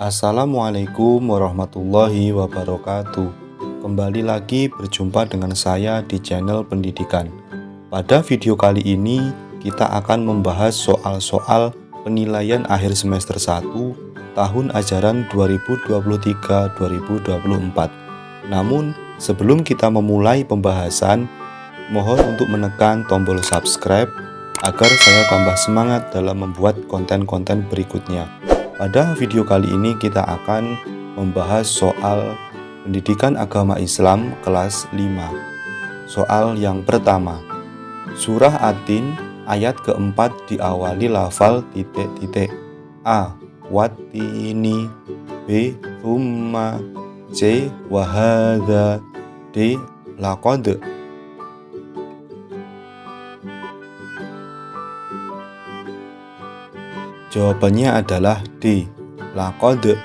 Assalamualaikum warahmatullahi wabarakatuh. Kembali lagi berjumpa dengan saya di channel pendidikan. Pada video kali ini kita akan membahas soal-soal penilaian akhir semester 1 tahun ajaran 2023-2024. Namun sebelum kita memulai pembahasan, mohon untuk menekan tombol subscribe agar saya tambah semangat dalam membuat konten-konten berikutnya. Pada video kali ini kita akan membahas soal pendidikan agama Islam kelas 5. Soal yang pertama, Surah At-Tin ayat keempat diawali lafal titik-titik. A. Wattini. B. Thumma. C. Wahadha. D. Laqad. Jawabannya adalah D. Laqad.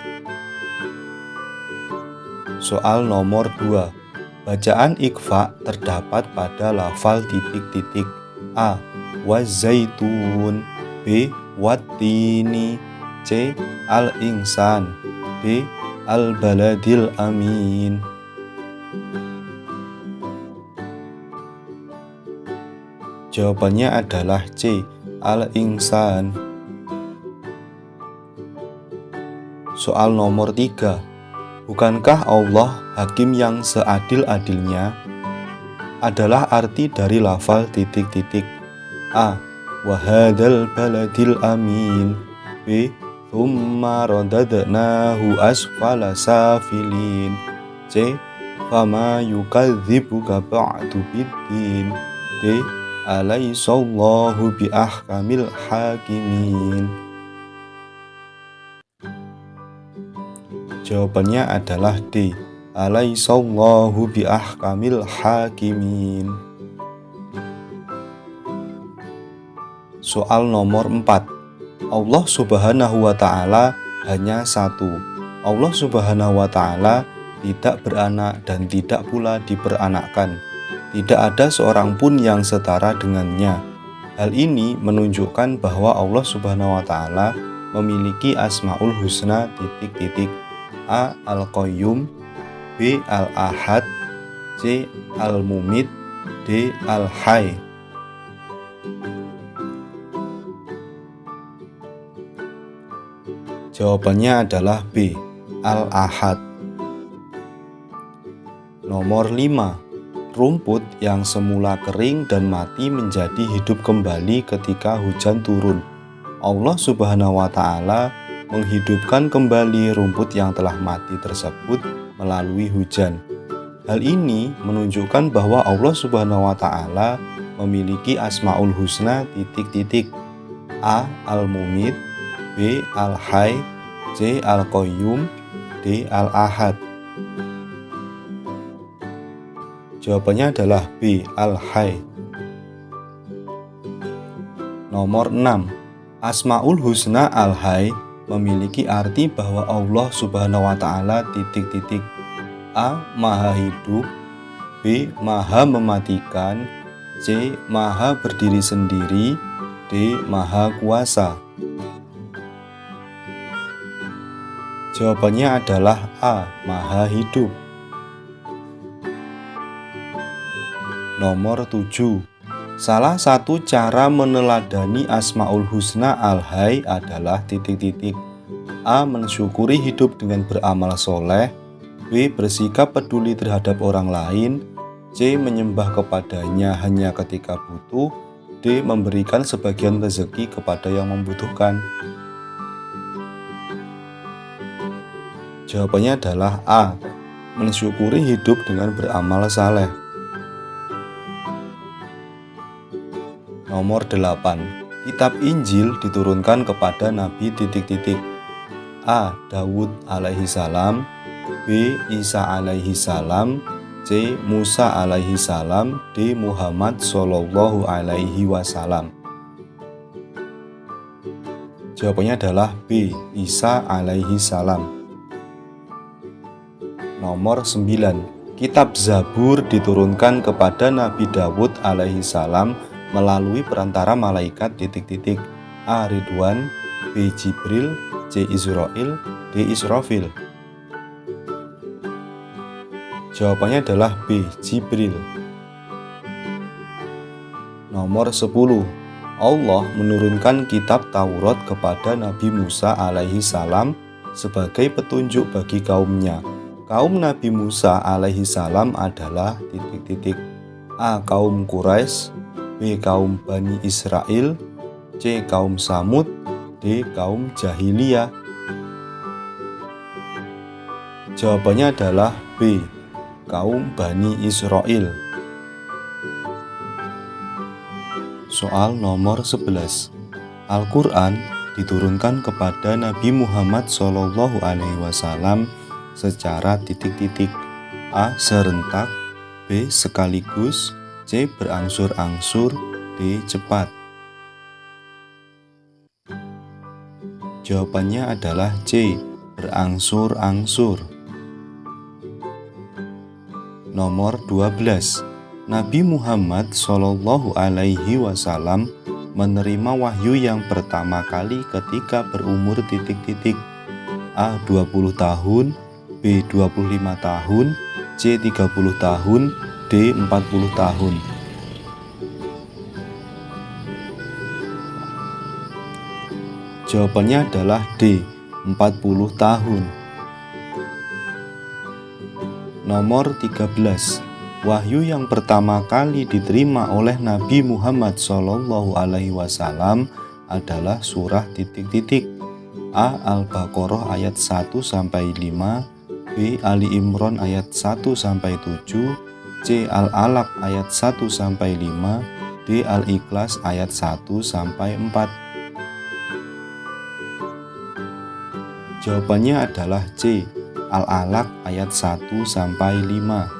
Soal nomor 2. Bacaan ikhfa terdapat pada lafal titik-titik. A. Wazaitun. B. Wattini. C. Al-insan. D. Al-baladil amin. Jawabannya adalah C. Al-insan. Soal nomor 3. Bukankah Allah hakim yang seadil-adilnya? Adalah arti dari lafal titik-titik. A. Wahadal baladil amin. B. Thumma radadnahu asfala safilin. C. Fama yukadzibuka ba'du biddin. D. Alaysallahu biahkamil hakimin. Jawabannya adalah D. Alaysallahu biahkamil hakimin. Soal nomor 4. Allah Subhanahu wa Ta'ala hanya satu. Allah Subhanahu wa Ta'ala tidak beranak dan tidak pula diperanakkan. Tidak ada seorang pun yang setara dengannya. Hal ini menunjukkan bahwa Allah Subhanahu wa Ta'ala memiliki Asmaul Husna titik-titik. A. Al-Qayyum. B. Al-Ahad. C. Al-Mumit. D. Al-Hayy. Jawabannya adalah B. Al-Ahad. Nomor 5. Rumput yang semula kering dan mati menjadi hidup kembali ketika hujan turun. Allah Subhanahu wa Ta'ala menghidupkan kembali rumput yang telah mati tersebut melalui hujan. Hal ini menunjukkan bahwa Allah Subhanahu wa Ta'ala memiliki Asmaul Husna titik-titik. A. Al-Mumit. B. Al-Hayy. C. Al-Qayyum. D. Al-Ahad. Jawabannya adalah B. Al-Hayy. Nomor 6. Asmaul Husna Al-Hayy memiliki arti bahwa Allah Subhanahu wa Ta'ala titik-titik. A. Maha hidup. B. Maha mematikan. C. Maha berdiri sendiri. D. Maha kuasa. Jawabannya adalah A. Maha hidup. Nomor 7. Salah satu cara meneladani Asmaul Husna Al-Hayy adalah titik-titik. A. Mensyukuri hidup dengan beramal soleh. B. Bersikap peduli terhadap orang lain. C. Menyembah kepadanya hanya ketika butuh. D. Memberikan sebagian rezeki kepada yang membutuhkan. Jawabannya adalah A. Mensyukuri hidup dengan beramal saleh. Nomor 8. Kitab Injil diturunkan kepada Nabi titik-titik. A. Dawud alaihi salam. B. Isa alaihi salam. C. Musa alaihi salam. D. Muhammad sallallahu alaihi wasallam. Jawabannya adalah B. Isa alaihi salam. Nomor 9. Kitab Zabur diturunkan kepada Nabi Dawud alaihi salam melalui perantara malaikat titik-titik. A. Ridwan. B. Jibril. C. Israil. D. Israfil. Jawabannya adalah B. Jibril. Nomor 10. Allah menurunkan kitab Taurat kepada Nabi Musa alaihi salam sebagai petunjuk bagi kaumnya. Kaum Nabi Musa alaihi salam adalah A. Kaum Quraisy, B. Kaum Bani Israel, C. Kaum Samud, D. Kaum Jahiliyah. Jawabannya adalah B. Kaum Bani Israel. Soal nomor 11. Al-Quran diturunkan kepada Nabi Muhammad SAW secara A. Serentak, B. Sekaligus, C. Berangsur-angsur, D. Cepat. Jawabannya adalah C. Berangsur-angsur. Nomor 12. Nabi Muhammad SAW menerima wahyu yang pertama kali ketika berumur A. 20 tahun, B. 25 tahun, C. 30 tahun, D. 40 tahun. Jawabannya adalah D. 40 tahun. Nomor 13. Wahyu yang pertama kali diterima oleh Nabi Muhammad SAW adalah surah A. Al-Baqarah ayat 1-5, B. Ali Imran ayat 1-7, C. Al-Alaq ayat 1-5, D. Al-Ikhlas ayat 1-4. Jawabannya adalah C. Al-Alaq ayat 1-5.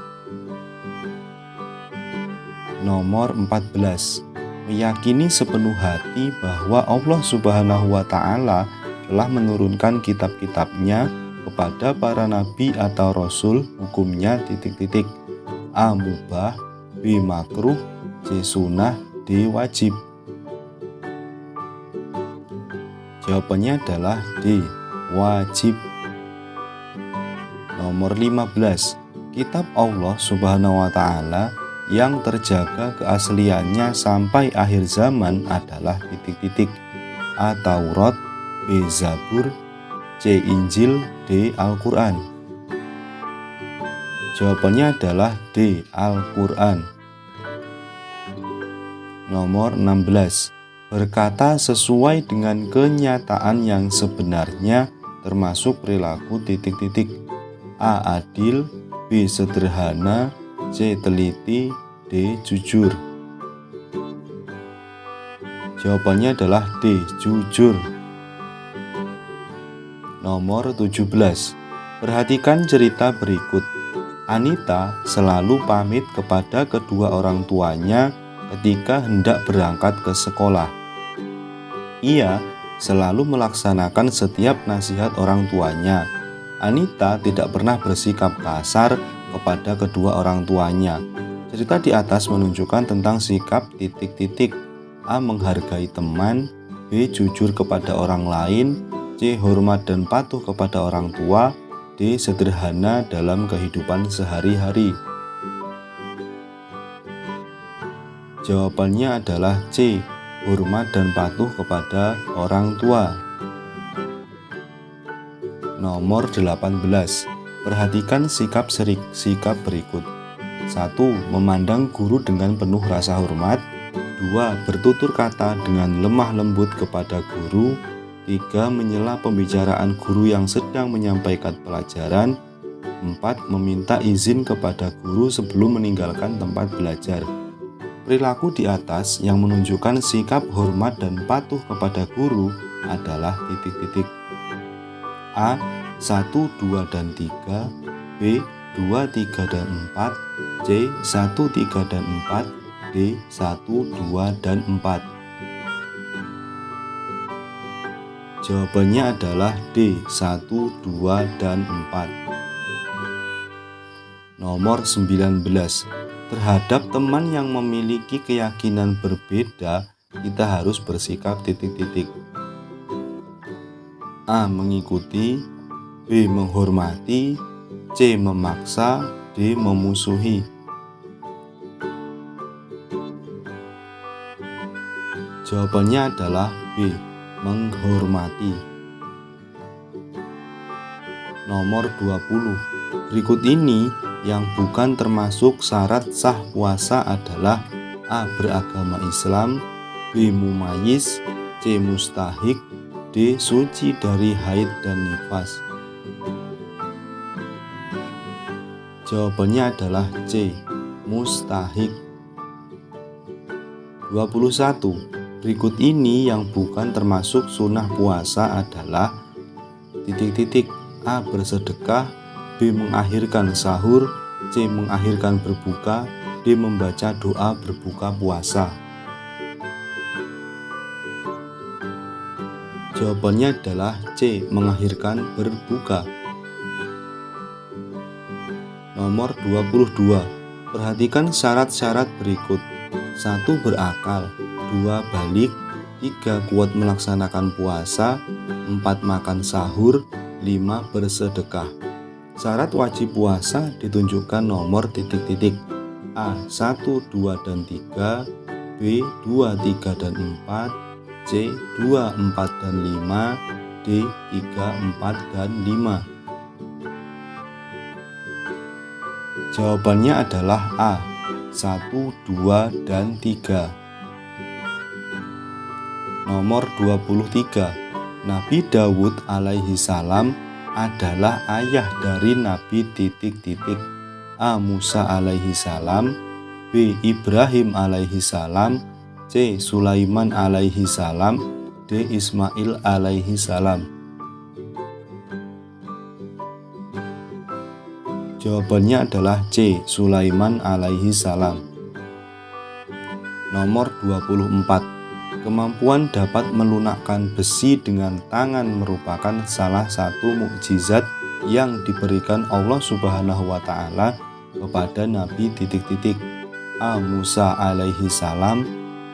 Nomor 14. Meyakini sepenuh hati bahwa Allah Subhanahu wa Ta'ala telah menurunkan kitab-kitabnya kepada para nabi atau rasul. Hukumnya A. Mubah, B. Makruh, C. Sunnah, D. Wajib. Jawabannya adalah D. Wajib. Nomor 15. Kitab Allah Subhanahu wa Ta'ala yang terjaga keasliannya sampai akhir zaman adalah A. Taurat, B. Zabur, C. Injil, D. Al-Quran. Jawabannya adalah D. Al-Quran. Nomor 16. Berkata sesuai dengan kenyataan yang sebenarnya termasuk perilaku A. Adil, B. Sederhana, C. Teliti, D. Jujur. Jawabannya adalah D. Jujur. Nomor 17. Perhatikan cerita berikut. Anita selalu pamit kepada kedua orang tuanya ketika hendak berangkat ke sekolah. Ia selalu melaksanakan setiap nasihat orang tuanya. Anita tidak pernah bersikap kasar kepada kedua orang tuanya. Cerita di atas menunjukkan tentang sikap A. Menghargai teman, B. Jujur kepada orang lain, C. Hormat dan patuh kepada orang tua, D. Sederhana dalam kehidupan sehari-hari. Jawabannya adalah C. Hormat dan patuh kepada orang tua. Nomor 18. Perhatikan sikap berikut. 1. Memandang guru dengan penuh rasa hormat. 2. Bertutur kata dengan lemah lembut kepada guru. 3. Menyela pembicaraan guru yang sedang menyampaikan pelajaran. 4. Meminta izin kepada guru sebelum meninggalkan tempat belajar. Perilaku di atas yang menunjukkan sikap hormat dan patuh kepada guru adalah A. 1, 2, dan 3, B. 2, 3, dan 4, C. 1, 3, dan 4, D. 1, 2, dan 4. Jawabannya adalah D. 1, 2, dan 4. Nomor 19. Terhadap teman yang memiliki keyakinan berbeda, kita harus bersikap A. Mengikuti, B. Menghormati, C. Memaksa, D. Memusuhi. Jawabannya adalah B. Menghormati. Nomor 20. Berikut ini yang bukan termasuk syarat sah puasa adalah A. Beragama Islam, B. Mumayyiz, C. Mustahik, D. Suci dari haid dan nifas. Jawabannya adalah C. Mustahik. 21. Berikut ini yang bukan termasuk sunnah puasa adalah A. Bersedekah, B. Mengakhirkan sahur, C. Mengakhirkan berbuka, D. Membaca doa berbuka puasa. Jawabannya adalah C. Mengakhirkan berbuka. Nomor 22. Perhatikan syarat-syarat berikut. 1. Berakal, 2. Balik, 3. Kuat melaksanakan puasa, 4. Makan sahur, 5. Bersedekah. Syarat wajib puasa ditunjukkan nomor A. 1, 2, dan 3, B. 2, 3, dan 4, C. 2, 4, dan 5, D. 3, 4, dan 5. Jawabannya adalah A. 1, 2, dan 3. Nomor 23. Nabi Dawud alaihi salam adalah ayah dari Nabi A. Musa alaihi salam, B. Ibrahim alaihi salam, C. Sulaiman alaihi salam, D. Ismail alaihi salam. Jawabannya adalah C. Sulaiman alaihi salam. Nomor 24. Kemampuan dapat melunakkan besi dengan tangan merupakan salah satu mukjizat yang diberikan Allah Subhanahu wa Ta'ala kepada Nabi A. Musa alaihi salam,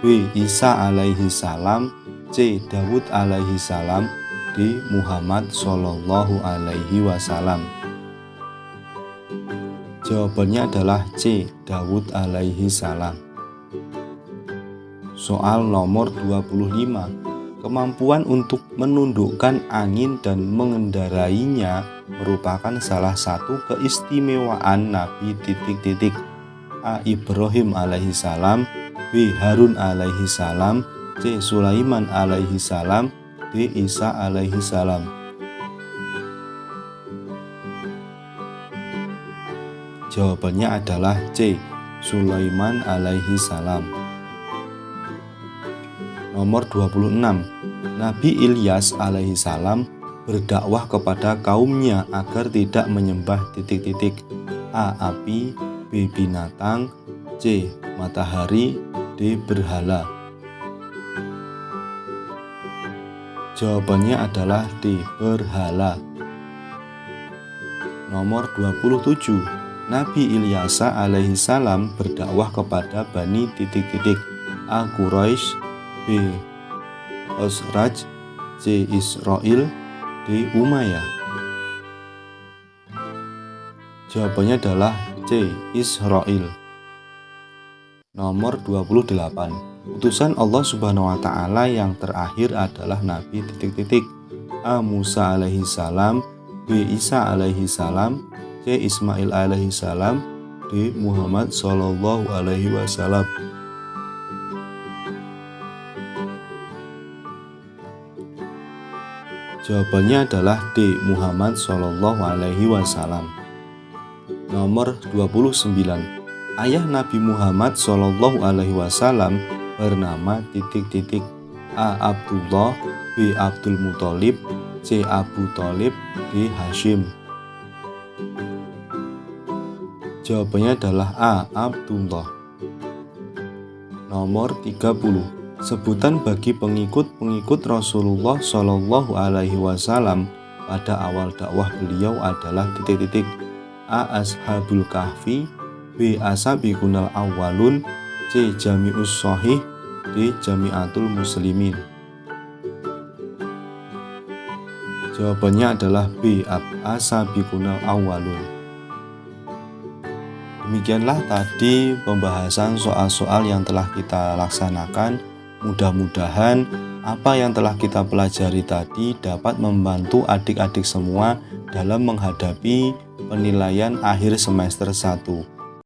B. Isa alaihi salam, C. Dawud alaihi salam, D. Muhammad sallallahu alaihi wasallam. Jawabannya adalah C. Dawud alaihi salam. Soal nomor 25. Kemampuan untuk menundukkan angin dan mengendarainya merupakan salah satu keistimewaan Nabi A. Ibrahim alaihi salam, B. Harun alaihi salam, C. Sulaiman alaihi salam, D. Isa alaihi salam. Jawabannya adalah C. Sulaiman alaihi salam. Nomor 26. Nabi Ilyas alaihi salam berdakwah kepada kaumnya agar tidak menyembah A. Api, B. Binatang, C. Matahari, D. Berhala. Jawabannya adalah D. Berhala. Nomor 27. Nabi Ilyas alaihi salam berdakwah kepada Bani A. Quraisy, B. Khazraj, C. Israel, D. Umayyah. Jawabannya adalah C. Israel. Nomor 28. Utusan Allah Subhanahu wa Ta'ala yang terakhir adalah Nabi A. Musa alaihi salam, B. Isa alaihi salam, C. Ismail alaihi salam, D. Muhammad sallallahu alaihi wasallam. Jawabannya adalah D. Muhammad sallallahu alaihi wasallam. Nomor 29. Ayah Nabi Muhammad sallallahu alaihi wasallam bernama A. Abdullah, B. Abdul Muthalib, C. Abu Thalib, D. Hashim. Jawabannya adalah A. Abdullah. Nomor 30. Sebutan bagi pengikut-pengikut Rasulullah Shallallahu Alaihi Wasallam pada awal dakwah beliau adalah A. Ashabul Kahfi, B. Asabiqunal Awwalun, C. Jami'us Shahih, D. Jami'atul Muslimin. Jawabannya adalah B. As-sabiqunal awwalun. Demikianlah tadi pembahasan soal-soal yang telah kita laksanakan. Mudah-mudahan apa yang telah kita pelajari tadi dapat membantu adik-adik semua dalam menghadapi penilaian akhir semester 1.